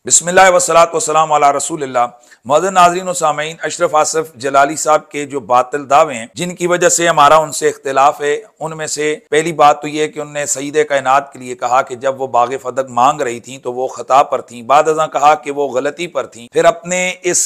बिस्मिल्लाह वस्सलातु वस्सलामु अला रसूलिल्लाह। मौजूद नाज़रीन व सामीन, अशरफ आसिफ जलाली साहब के जो बातिल दावे हैं जिनकी वजह से हमारा उनसे इख्तिलाफ है, उनमें से पहली बात तो यह है कि उनने सईदे कायनात के लिए कहा कि जब वो बाग़े फदक मांग रही थी तो वो खता पर थी, बाद अज़ां कहा कि वो गलती पर थी। फिर अपने इस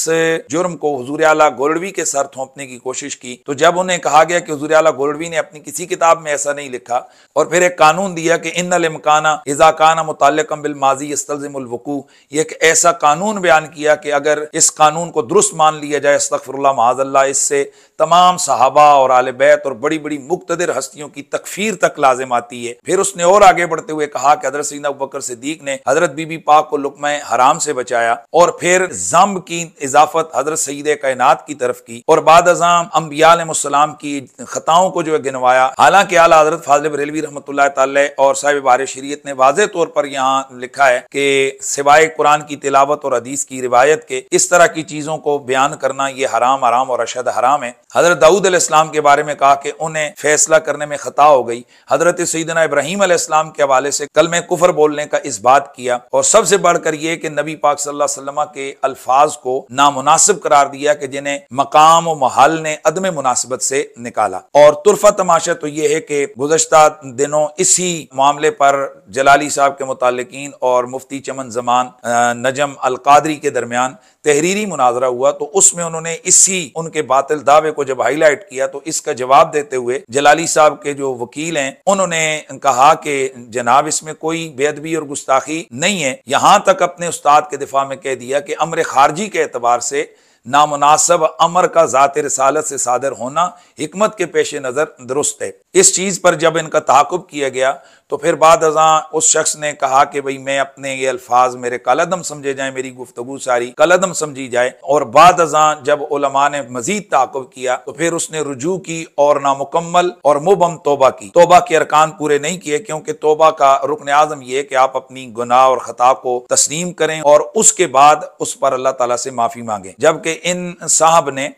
जुर्म को हुज़ूर आला गोल्डवी के सर थोपने की कोशिश की, तो जब उन्हें कहा गया कि हुज़ूर आला गोल्डवी ने अपनी किसी किताब में ऐसा नहीं लिखा, और फिर एक कानून दिया कि इन्नल इम्काना इज़ा काना मुतअल्लिक़न बिल माज़ी यस्तलज़िमुल वुक़ू, एक ऐसा कानून बयान किया कि अगर इस कानून को दुरुस्त मान लिया जाए, अस्तग़फिरुल्लाह माअज़ल्लाह, इससे तमाम सहाबा और आले बैत और बड़ी बड़ी मुक़्तदिर हस्तियों की तकफीर तक लाजिम आती है। फिर उसने और आगे बढ़ते हुए कहा कि हज़रत सैयदना अबू बकर सिद्दीक ने हज़रत बीबी पाक को लुक़्मा हराम से बचाया, और फिर ज़म्ब की इजाफत हज़रत सईदे कायनात की तरफ की, और बाद अज़ां अंबिया अलैहिस्सलाम की खताओं को जो है गिनवाया। हालांकि आला हज़रत फाज़िल बरेलवी रहमतुल्लाह तआला और साहिब बारे शरीयत ने वाज़ेह तौर पर यहाँ लिखा है कि सिवाय कुरान की तिलावत और हदीस की रिवायत के इस तरह की चीजों को बयान करना ये हराम और अशद हराम है। हजरत दाऊद अलैहिस्सलाम के बारे में कहा कि उन्हें फैसला करने में खता हो गई। हजरत सैयदना इब्राहीम अलैहिस्सलाम के हवाले से कलमे कुफर बोलने का इस बात किया, और सबसे बढ़कर यह कि नबी पाक सल्लल्लाहु अलैहि वसल्लम के अल्फाज को नामुनासिब करार दिया कि जिन्हें मकाम और महल ने अदम मुनासिबत से निकाला। और तुरफा तमाशा तो यह है कि गुज़श्ता दिनों इसी मामले पर जलाली साहब के मुतालिकीन और मुफ्ती चमन जमान नजम अल कादरी के दरमियान तहरीरी मुनाजरा हुआ, तो उसमें उन्होंने इसी उनके बातिल दावे को जब हाईलाइट किया तो इसका जवाब देते हुए जलाली साहब के जो वकील हैं उन्होंने कहा कि जनाब इसमें कोई बेअदबी और गुस्ताखी नहीं है। यहां तक अपने उस्ताद के दिफा में कह दिया कि अमर खारजी के एतबार से नामुनासिब अमर का ज़ात रिसालत से सादर होना हिकमत के पेश नज़र दुरुस्त है। इस चीज़ पर जब इनका ताक़ुब किया गया तो फिर बाद अज़ां उस शख्स ने कहा कि भाई मैं अपने ये अल्फाज मेरे कलदम समझे जाए, मेरी गुफ्तगू सारी कलदम समझी जाए। और बाद अज़ां जब उलमा ने मजीद ताक़ुब किया तो फिर उसने रुजू की और नामुकम्मल और मुबम तौबा की। तौबा के अरकान पूरे नहीं किए, क्योंकि तौबा का रुकन आज़म यह कि आप अपनी गुनाह और खता को तस्लीम करें और उसके बाद उस पर अल्लाह ताला से माफ़ी मांगे। जबकि इन साहब ने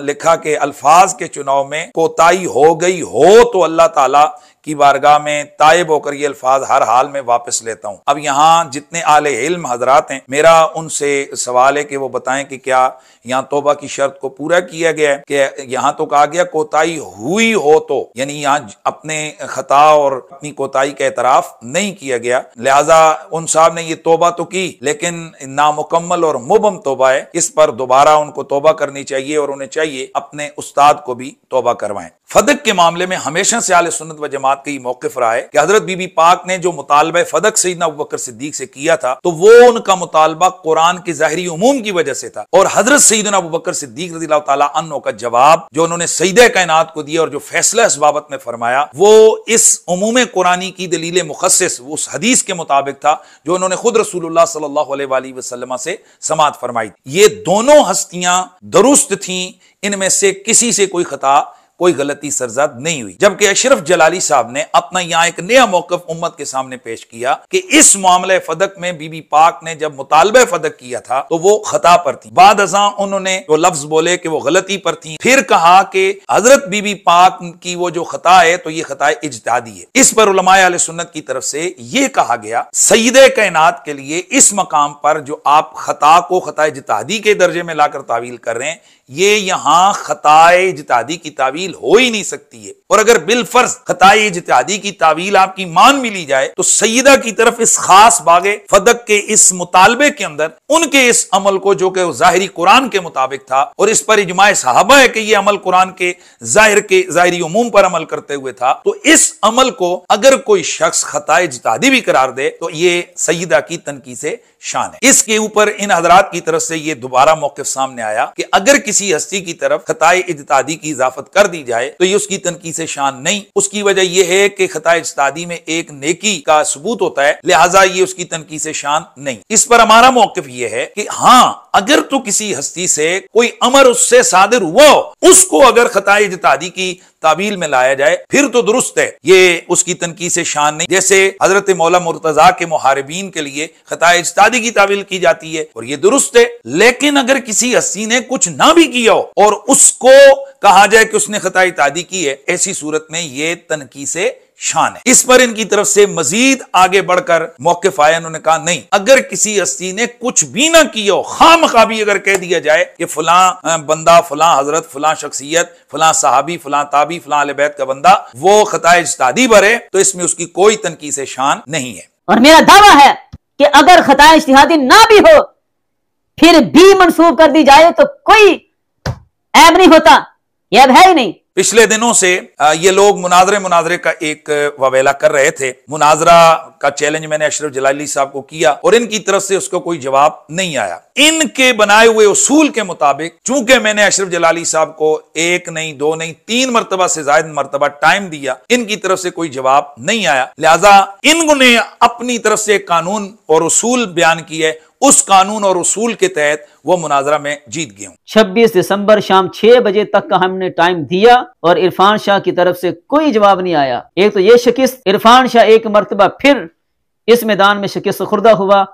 लिखा कि अल्फाज के चुनाव में कोताही हो गई हो तो अल्लाह ताला की बारगाह में तायब होकर ये अल्फाज हर हाल में वापस लेता हूं। अब यहाँ जितने आले इल्म हजरात हैं, मेरा उनसे सवाल है कि वो बताएं कि क्या यहाँ तौबा की शर्त को पूरा किया गया है? कि यहाँ तो कहा गया कोताही हुई हो तो, यानी यहाँ अपने खता और अपनी कोताही का एतराफ नहीं किया गया, लिहाजा उन साहब ने ये तौबा तो की लेकिन नामुकम्मल और मुबम तौबा है, इस पर दोबारा उनको तौबा करनी चाहिए और उन्हें चाहिए अपने उस्ताद को भी तौबा करवाएं। फदक के मामले में हमेशा से आले सुन्नत व जमात का ये मौक़िफ़ रहा है कि हजरत बीबी पाक ने जो मुतालबा फदक सैयदना अबू बकर सिद्दीक से किया था तो वो उनका मुतालबा कुरान के ज़ाहिरी उमूम की वजह से था, और हजरत सैयदना अबू बकर सिद्दीक रज़ियल्लाहु ताला अन्हु का जवाब जो उन्होंने सईदे कायनात को दिया और जो फैसला इस बाबत में फरमाया वो इस उमूम कुरानी की दलील मुखस्सिस उस हदीस के मुताबिक था जो उन्होंने खुद रसूलुल्लाह सल्लल्लाहु अलैहि वसल्लम से समाअत फरमाई। ये दोनों हस्तियां दुरुस्त थीं, इनमें से किसी से कोई खता कोई गलती सरजद नहीं हुई। जबकि अशरफ जलाली साहब ने अपना यहाँ एक नया मौक़िफ़ उम्मत के सामने पेश किया कि इस मामले फदक में बीबी पाक ने जब मुतालबा फदक किया था तो वो खता पर थी। बाद अज़ां उन्होंने वो लफ्ज बोले कि वो गलती पर थी, फिर कहा कि हजरत बीबी पाक की वो जो खता है तो ये खता इज्तिहादी है। इस पर उलमाए अहले सुन्नत की तरफ से ये कहा गया सईदे कायनात के लिए इस मकाम पर जो आप खता को खता इज्तिहादी के दर्जे में लाकर तावील कर रहे हैं, ये यहां खताए इज्तिहादी की तावील हो ही नहीं सकती है। और अगर बिलफर्ज खताए इज्तिहादी की तावील आपकी मान भी ली जाए तो सईदा की तरफ इस खास बागे फदक के इस मुतालबे के अंदर उनके इस अमल को जो कि ज़ाहिरी कुरान के मुताबिक था और इस पर इजमाए सहाबा है कि ये अमल कुरान के ज़ाहिरी उमूम पर अमल करते हुए था, तो इस अमल को अगर कोई शख्स खताए इज्तिहादी भी करार दे तो ये सईदा की तनकी से शान है। इसके ऊपर इन हजरात की तरफ से ये दोबारा मौक़िफ़ सामने आया कि अगर किसी हस्ती की तरफ खताए इज्तिहादी की इजाफत कर दी जाए तो ये उसकी तनकी से शान नहीं। उसकी वजह यह है कि खताए इज्तिहादी में एक नेकी का सबूत होता है, लिहाजा ये उसकी तनकी से शान नहीं। इस पर हमारा मौक़िफ़ यह है कि हाँ, अगर तो किसी हस्ती से कोई अमर उससे सादिर हुआ उसको अगर खताए इज्तिहादी की तावील में लाया जाए फिर तो दुरुस्त है, ये उसकी तनकी से शान नहीं। जैसे हजरत मौला मुर्तजा के मुहारिबीन के लिए खताए इज्तिहादी की तावील की जाती है और ये दुरुस्त है। लेकिन अगर किसी हस्ती ने कुछ ना भी किया हो और उसको कहा जाए कि उसने खताए इज्तिहादी की है, ऐसी सूरत में ये तनकी से शान है। इस पर इनकी तरफ से मजीद आगे बढ़कर मौकिफ आया। उन्होंने कहा नहीं, अगर किसी हस्ती ने कुछ भी ना किया हो, खामखा भी अगर कह दिया जाए कि फलां बंदा, फलां हजरत, फलां शख्सियत, फलां सहाबी, फलां ताबी, फलां अहले बैत का बंदा वो खता इज्तिहादी भरे, तो इसमें उसकी कोई तनकीस शान नहीं है। और मेरा दावा है कि अगर खता इज्तिहादी ना भी हो फिर भी मंसूब कर दी जाए तो कोई ऐब नहीं होता, यह अब है ही नहीं। पिछले दिनों से ये लोग मुनाजरे का एक ववेला कर रहे थे। मुनाजरा का चैलेंज मैंने अशरफ जलाली साहब को किया और इनकी तरफ से उसको कोई जवाब नहीं आया। इनके बनाए हुए उसूल के मुताबिक चूंकि मैंने अशरफ जलाली साहब को 1 नहीं 2 नहीं 3 मरतबा से ज्यादा मरतबा टाइम दिया, इनकी तरफ से कोई जवाब नहीं आया। लिहाजा इन्होंने अपनी तरफ से एक कानून और उसूल बयान किए, उस कानून और उसूल के तहत वो मुनाजरा में जीत गए। 26 दिसंबर शाम 6 बजे तक का हमने टाइम दिया और इरफान शाह की तरफ से कोई जवाब नहीं आया। एक तो ये शिकस्त, इरफान शाह एक मरतबा फिर इस मैदान में शिकस्त खुर्दा हुआ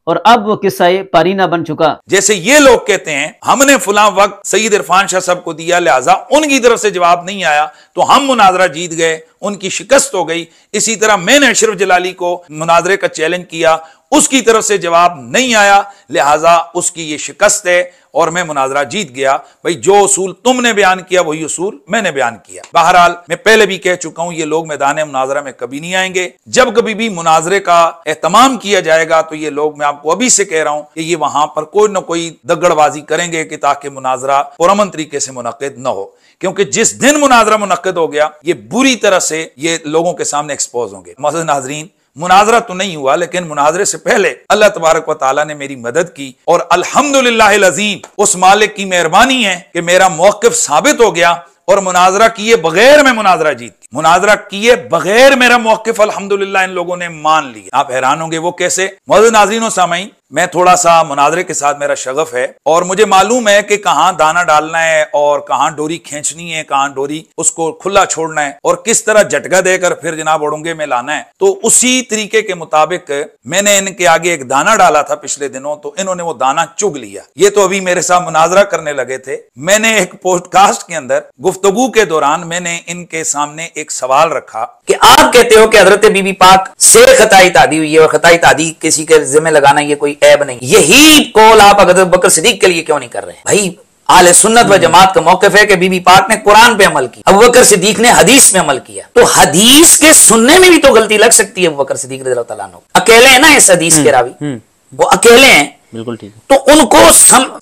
और अब वो किस्सा पारीना बन चुका। जैसे ये लोग कहते हैं हमने फुला वक्त सईद इरफान शाह साहब को दिया, लिहाजा उनकी तरफ से जवाब नहीं आया तो हम मुनाजरा जीत गए, उनकी शिकस्त हो गई। इसी तरह मैंने अशरफ जलाली को मुनाजरे का चैलेंज किया, उसकी तरफ से जवाब नहीं आया, लिहाजा उसकी ये शिकस्त है और मैं मुनाजरा जीत गया। भाई जो उसूल तुमने बयान किया वही उसूल मैंने बयान किया। बहरहाल मैं पहले भी कह चुका हूं ये लोग मैदान मुनाजरा में कभी नहीं आएंगे। जब कभी भी मुनाजरे का एहतमाम किया जाएगा तो ये लोग, मैं आपको अभी से कह रहा हूं कि ये वहां पर कोई ना कोई दगड़बाजी करेंगे कि ताकि मुनाजरा पुरअमन तरीके से मुनक्किद न हो, क्योंकि जिस दिन मुनाजरा मुनक्किद हो गया ये बुरी तरह से ये लोगों के सामने एक्सपोज होंगे। मौजूद नाज़रीन, मुनाजरा तो नहीं हुआ लेकिन मुनाजरे से पहले अल्लाह तबारक व तआला ने मेरी मदद की और अल्हम्दुलिल्लाह अज़ीम, उस मालिक की मेहरबानी है कि मेरा मौक़िफ़ साबित हो गया और मुनाजरा किए बगैर मैं मुनाजरा जीत गया। मुनाजरा किए बगैर मेरा मौक़िफ़ अल्हम्दुलिल्लाह इन लोगों ने मान लिया। आप हैरान होंगे वो कैसे। मौजूद नाज़रीन व सामीन, मैं थोड़ा सा मुनाजरे के साथ मेरा शगफ है और मुझे मालूम है कि कहां दाना डालना है और कहां डोरी खींचनी है, कहां डोरी उसको खुला छोड़ना है और किस तरह झटका देकर फिर जनाब उड़ूंगे में लाना है। तो उसी तरीके के मुताबिक मैंने इनके आगे एक दाना डाला था पिछले दिनों, तो इन्होंने वो दाना चुग लिया। ये तो अभी मेरे साथ मुनाजरा करने लगे थे। मैंने एक पॉडकास्ट के अंदर गुफ्तगू के दौरान मैंने इनके सामने एक सवाल रखा कि आप कहते हो कि हजरत बीबी पाक से खताई तादी हुई है और खताई तादी किसी के जिम्मे लगाना ये कोई ऐब नहीं, यही कौल आप हजरत बकर सिद्दीक के लिए क्यों नहीं कर रहे? भाई आले सुन्नत व जमात का मौक़िफ़ है कि बीबी पाक ने कुरान पे अमल किया, अबू बकर सिद्दीक ने हदीस में अमल किया। तो हदीस के सुनने में भी तो गलती लग सकती है। अबू बकर सिद्दीक रज़ियल्लाहु तआला अन्हु अकेले हैं ना इस हदीस के रावी, वो अकेले हैं, बिल्कुल ठीक। तो उनको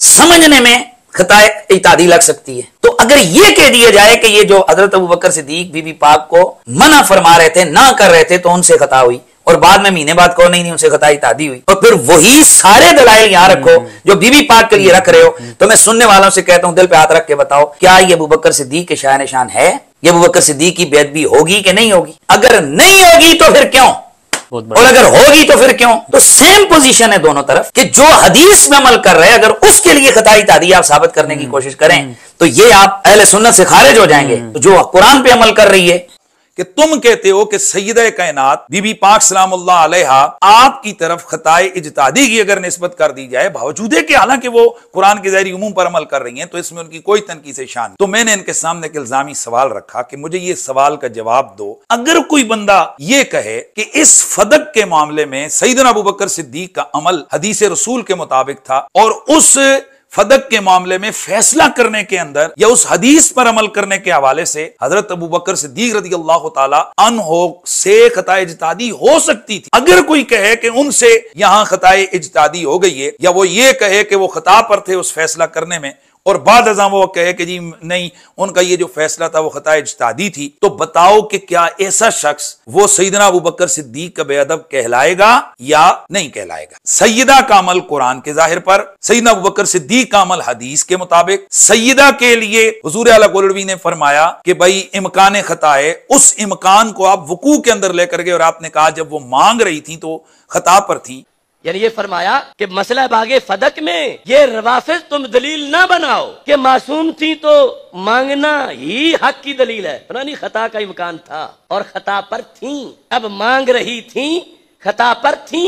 समझने में खताए इतादी लग सकती है। तो अगर ये कह दिया जाए कि ये जो हजरत अबू बकर सिद्दीक बीबी पाक को मना फरमा रहे थे, ना कर रहे थे, तो उनसे खता हुई और बाद में महीने बाद कहो नहीं उनसे खता इतादी हुई, और फिर वही सारे दलाइल यहां रखो जो बीबी पाक के लिए रख रहे हो, तो मैं सुनने वालों से कहता हूं दिल पे हाथ रख के बताओ, क्या ये अबू बकर सिद्दीक के शान शान है? ये अबू बकर सिद्दीक की बेअदबी होगी कि नहीं होगी? अगर नहीं होगी तो फिर क्यों, और अगर होगी तो फिर क्यों? तो सेम पोजीशन है दोनों तरफ कि जो हदीस में अमल कर रहे हैं अगर उसके लिए खताई तादी आप साबित करने की कोशिश करें तो ये आप अहले सुन्नत से खारिज हो जाएंगे। तो जो कुरान पे अमल कर रही है कि तुम कहते हो कि सैयदा कायनात बीबी पाक सलामुल्लाह अलैहा आपकी तरफ खताए इज्तिहादी की अगर निस्बत कर दी जाए, बावजूद है कि हालांकि वो कुरान के ज़ाहिरी उमूम पर अमल कर रही हैं, तो इसमें उनकी कोई तनकीस शान। तो मैंने इनके सामने एक इल्जामी सवाल रखा कि मुझे ये सवाल का जवाब दो। अगर कोई बंदा ये कहे कि इस फदक के मामले में सैयदना अबू बकर सिद्दीक का अमल हदीस रसूल के मुताबिक था और उस फदक के मामले में फैसला करने के अंदर या उस हदीस पर अमल करने के हवाले से हजरत अबू बकर सिद्दीक रज़ियल्लाहु ताला अन्हो से खताए इज्तिहादी हो सकती थी, अगर कोई कहे कि उनसे यहां खताए इज्तिहादी हो गई है, या वो ये कहे कि वो खता पर थे उस फैसला करने में और बाद अज़ां वो कहे कि जी नहीं उनका ये जो फैसला था वो खताए इज्तिहादी थी, तो बताओ कि क्या ऐसा शख्स वो सैयदना अबू बकर सिद्दीक का बेअदब कहलाएगा या नहीं कहलाएगा? सैयदा का अमल कुरान के जाहिर पर, सैयदना अबू बकर सिद्दीक का अमल हदीस के मुताबिक। सैयदा के लिए हुजूर आला गोल्डवी ने फरमाया कि भाई इम्कान खता है, उस इम्कान को आप वकू के अंदर लेकर गए और आपने कहा जब वो मांग रही थी तो खता पर थी। यानी ये फरमाया कि मसला बागे फदक में ये रवाफिज तुम दलील ना बनाओ कि मासूम थी तो मांगना ही हक की दलील है। नहीं, खता का इम्कान था और खता पर थी, अब मांग रही थी, खता पर थी।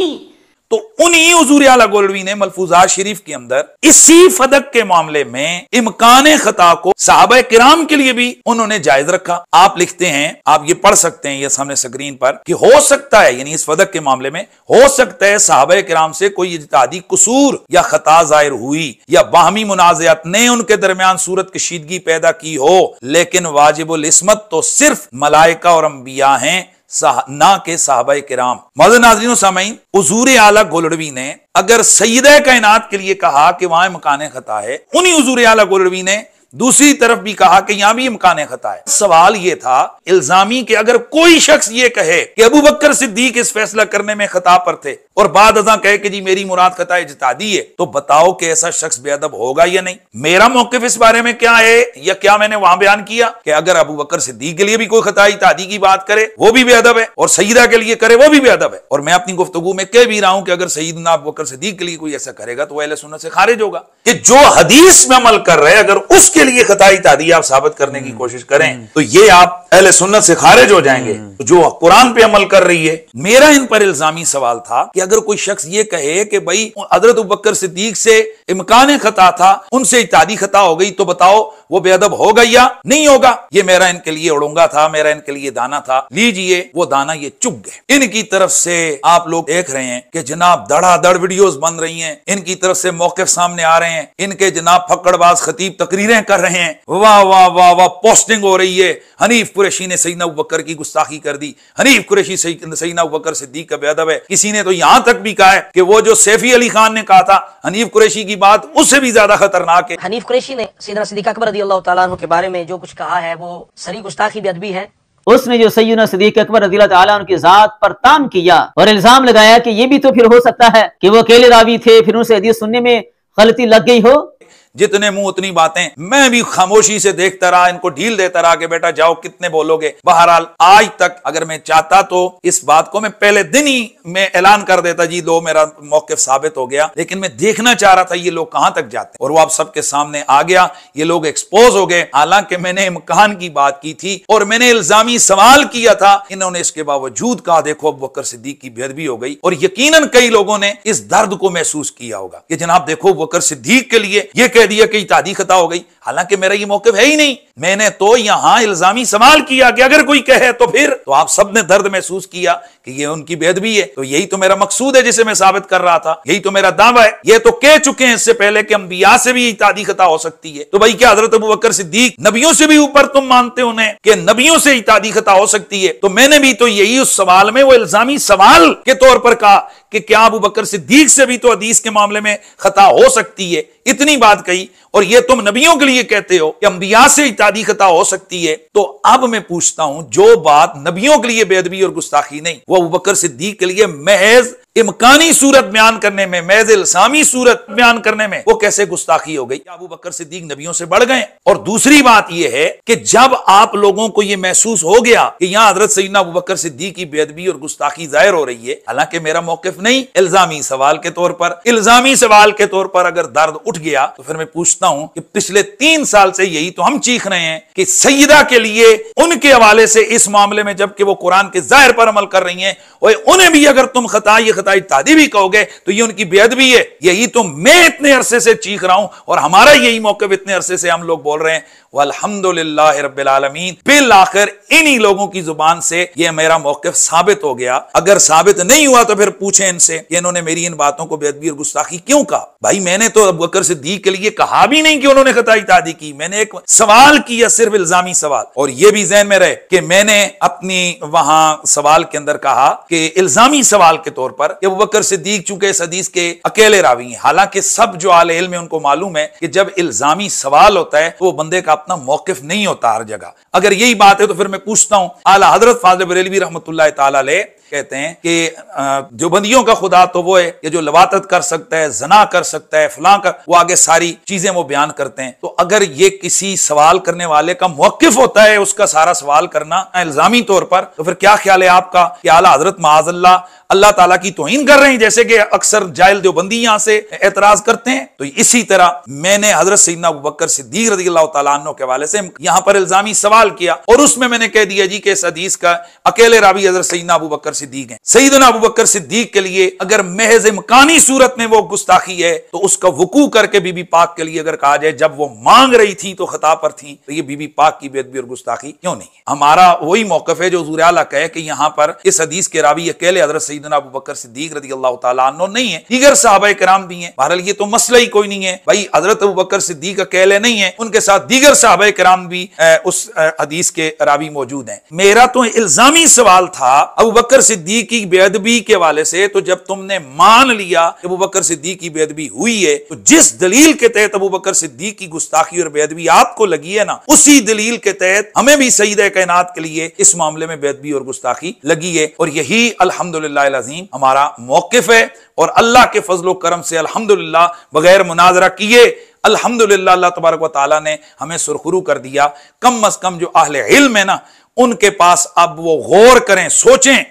तो उन्हीं हुजूर आला गोल्डवी ने मलफूजात शरीफ के अंदर इसी फदक के मामले में इम्कान खता को सहाबा किराम के लिए भी उन्होंने जायज रखा। आप लिखते हैं, आप ये पढ़ सकते हैं ये सामने स्क्रीन पर, कि हो सकता है यानी इस फदक के मामले में हो सकता है सहाबा किराम से कोई इज्तिहादी कुसूर या खता जाहिर हुई या बाहमी मुनाज़ात ने उनके दरमियान सूरत कशीदगी पैदा की हो, लेकिन वाजिबुल इस्मत तो सिर्फ मलाइका और अंबिया हैं, ना के साहबा किराम। मौजूद नाज़रीन सामीन, हुजूर आला गोल्डवी ने अगर सय्यदा कायनात के लिए कहा कि वहां मकान खता है, उन्हीं हुजूर आला गोल्डवी ने दूसरी तरफ भी कहा कि यहां भी इम्कान खता है। सवाल यह था इल्जामी कि अगर कोई शख्स ये कहे कि अबू बकर सिद्दीक इस फैसला करने में खता पर थे और बाद अज़ां कहे कि जी मेरी मुराद खता इज्तिहादी है, तो बताओ कि ऐसा शख्स बेअदब होगा या नहीं। मेरा मौक़िफ़ इस बारे में क्या है, या क्या मैंने वहां बयान किया कि अगर अबू बकर सिद्दीक के लिए भी कोई खता इज्तिहादी की बात करे वो भी बेअदब है, और सईदा के लिए करे वो भी बेअदब है। और मैं अपनी गुफ्तगू में कह भी रहा हूं कि अगर सईदना अबू बकर सिद्दीक के लिए कोई ऐसा करेगा तो वह अहले सुन्नत से खारिज होगा। कि जो हदीस में अमल कर रहे हैं अगर उसके लिए खता इज्तिहादी आप साबित करने की कोशिश करें तो ये आप अहले सुन्नत से खारिज हो जाएंगे। तो जो कुरान पे अमल कर रही है, मेरा इन पर इल्जामी सवाल था कि अगर कोई शख्स ये कहे कि भाई हजरत अबू बकर सिद्दीक से इम्कान खता था, उनसे इज्तिहादी खता हो गई, तो बताओ वो बेअदब होगा या नहीं होगा। ये मेरा इनके लिए उड़ूंगा था, मेरा इनके लिए दाना था। लीजिए वो दाना ये चुग गए। इनकी तरफ से आप लोग देख रहे हैं कि जनाब धड़ाधड़ वीडियोस बन रही हैं, इनकी तरफ से मौक़िफ़ सामने आ रहे हैं, इनके जनाब फक्कड़बाज खतीब तकरीरें कर रहे हैं, वाह वाह वाह वाह पोस्टिंग हो रही है। हनीफ कुरैशी ने सैयदना अबू बकर की गुस्ताखी कर दी, हनीफ कुरैशी सैयदना अबू बकर सिद्दीक का बेअदब है। किसी ने तो यहां तक भी कहा है कि वो जो सैफी अली खान ने कहा था हनीफ कुरैशी की बात उससे भी ज्यादा खतरनाक है। हनीफ कुरैशी ने सैयदना सिद्दीक अकबर रज़ियल्लाहु ताला अन्हु के बारे में जो कुछ कहा है वो सरी गुस्ताखी बेअदबी है। उसने जो सैयदना सिद्दीक अकबर रज़ियल्लाहु ताला अन्हु की जात पर तान किया और इल्जाम लगाया कि ये भी तो फिर हो सकता है कि वो अकेले रावी थे, फिर उनसे हदीस सुनने में गलती लग गई हो। जितने मुंह उतनी बातें। मैं भी खामोशी से देखता रहा, इनको ढील देता रहा कि बेटा जाओ कितने बोलोगे। बहरहाल आज तक अगर मैं चाहता तो इस बात को मैं पहले दिन ही में ऐलान कर देता, जी लो मेरा मौक़िफ़ साबित हो गया, लेकिन मैं देखना चाह रहा था ये लोग कहां तक जाते हैं, और वो आप सबके सामने आ गया। ये लोग एक्सपोज हो गए। हालांकि मैंने इम्कान की बात की थी और मैंने इल्जामी सवाल किया था, इन्होंने इसके बावजूद कहा देखो अबू बकर सिद्दीक की बेअदबी हो गई। और यकीनन कई लोगों ने इस दर्द को महसूस किया होगा कि जनाब देखो अबू बकर सिद्दीक के लिए ये कह दिया कि इज्तिहादी खता हो गई। हालांकि मेरा ये मौक़िफ़ है ही नहीं। मैंने तो यहां इल्जामी सवाल किया कि अगर कोई कहे तो फिर, तो आप सब ने दर्द महसूस किया कि ये उनकी बेअदबी है। तो यही तो मेरा मकसूद है जिसे मैं साबित कर रहा था, यही तो मेरा दावा है। ये तो कह चुके हैं इससे पहले कि अंबिया से भी इज्तिहादी खता हो सकती है। तो भाई क्या हजरत अबू बकर सिद्दीक नबियों से भी ऊपर तुम मानते हो उन्हें कि नबियों से इज्तिहादी खता हो सकती है? तो मैंने भी तो यही उस सवाल में वो इल्जामी सवाल के तौर पर कहा कि क्या अबू बकर सिद्दीक से भी तो हदीस के मामले में खता हो सकती है, इतनी बात कही। और ये तुम नबियों के लिए कहते हो कि अंबिया से इज्तिहादी खता हो सकती है। तो अब मैं पूछता हूं, जो बात नबियों के लिए बेअदबी और गुस्ताखी नहीं, वो अबू बकर सिद्दीक के लिए महज इम्कानी सूरत बयान करने में, महज इल्जामी सूरत बयान करने में वो कैसे गुस्ताखी हो गई? अबू बकर सिद्दीक नबियों से बढ़ गए। और दूसरी बात यह है कि जब आप लोगों को यह महसूस हो गया कि यहां हजरत सैयदना अबू बकर सिद्दीक की बेअदबी और गुस्ताखी जाहिर हो रही है, हालांकि मेरा मौक़िफ़ नहीं, इल्जामी सवाल के तौर पर, इल्जामी सवाल के तौर पर अगर दर्द उठ गया तो फिर मैं पूछता हूं कि पिछले 3 साल से यही तो हम चीख रहे हैं कि सैयदा के लिए उनके हवाले से इस मामले में, जबकि वो कुरान के जाहिर पर अमल कर रही हैं, और उन्हें भी अगर तुम खता इज्तिहादी भी कहोगे तो ये उनकी बेअदबी है। यही तो मैं इतने अरसे से चीख रहा हूं और हमारा यही मौक़िफ़ इतने अरसे से हम लोग बोल रहे हैं। वल्हम्दुलिल्लाह रब्बिल आलमीन, बिल आखिर इन्हीं लोगों की जुबान से ये मेरा मौक़िफ़ साबित हो गया। अगर साबित नहीं हुआ तो फिर पूछें इनसे कि इन्होंने मेरी इन बातों को बेअदबी और गुस्ताखी क्यों कहा। भाई मैंने तो अबू बकर सिद्दीक के लिए कहा भी नहीं कि उन्होंने खता इज्तिहादी की, मैंने एक सवाल किया, सिर्फ इल्जामी सवाल। और यह भी ज़हन में रहे कि मैंने अपनी वहां सवाल के अंदर कहा कि इल्जामी सवाल के तौर पर अबू बकर सिद्दीक चूंकि इस हदीस के अकेले रावी हैं, हालांकि सब जो आले इल्म में उनको मालूम है कि जब इल्जामी सवाल होता है तो वो बंदे का अपना मौक़िफ़ नहीं होता हर जगह। अगर यही बात है तो फिर मैं पूछता हूं, आला हजरत फाज़िल बरेलवी रहमतुल्लाह ताला अलैह कहते हैं कि जो बंदियों का खुदा तो वो है कि जो लवातत कर सकता है, जना कर सकता है, फलां कर, वो आगे सारी चीजें वो बयान करते हैं। तो अगर ये किसी सवाल करने वाले का मौक़िफ़ होता है उसका सारा सवाल करना इल्जामी तौर पर, तो फिर क्या ख्याल है आपका कि आला हजरत माअज़ल्लाह अल्लाह ताला की तौहीन कर रहे हैं, जैसे कि अक्सर जाहिल देवबंदी यहां से एतराज करते हैं? तो इसी तरह मैंने हजरत सैयदना अबू बकर सिद्दीक रज़ियल्लाहु ताला अन्हु के हवाले से यहां पर इल्जामी सवाल किया और उसमें मैंने कह दिया जी कि इस हदीस का अकेले रावी हजरत सैयदना अबू बकर सिद्दीक हैं। सैयदना अबू बकर सिद्दीक के लिए अगर महज इम्कानी सूरत में वो गुस्ताखी है तो उसका वकू करके बीबी पाक के लिए अगर कहा जाए जब वो मांग रही थी तो खता पर थी, तो ये बीबी पाक की बेअदबी और गुस्ताखी क्यों नहीं है? हमारा वही मौकफ है जो हुज़ूर आला कहे कि यहां पर इस हदीस के रावी अकेले हज़रत सैयदना अबू बकर सिद्दीक रज़ियल्लाहु ताला अन्हु नहीं है, दीगर सहाबाए किराम भी हैं। बहरहाल ये तो मसला ही कोई नहीं है भाई, हज़रत अबू बकर सिद्दीक अकेले नहीं है, उनके साथ दीगर सहाबाए किराम भी उस हदीस के रावी मौजूद हैं। मेरा तो इल्जामी सवाल था अबू बकर सिद्दीक की बेअदबी के हवाले से, तो जब तुमने मान लिया कि अबू बकर सिद्दीक की बेअदबी हुई है तो जिस दलील के तहत अबू बकर सिद्दीक की गुस्ताखी और बेअदबी आपको लगी है ना, उसी दलील के तहत हमें भी सईदे कायनात के लिए इस मामले में बेअदबी और गुस्ताखी लगी है। और यही अल्हम्दुलिल्लाह अज़ीम हमारा मौकिफ है। और अल्लाह के फजलो करम से अल्हम्दुलिल्लाह बगैर मुनाजरा किए अल्हम्दुलिल्लाह अल्लाह तबारक व तआला ने हमें सुरखरू कर दिया। कम अज कम जो अहले इल्म है ना, उनके पास अब वो गौर करें, सोचें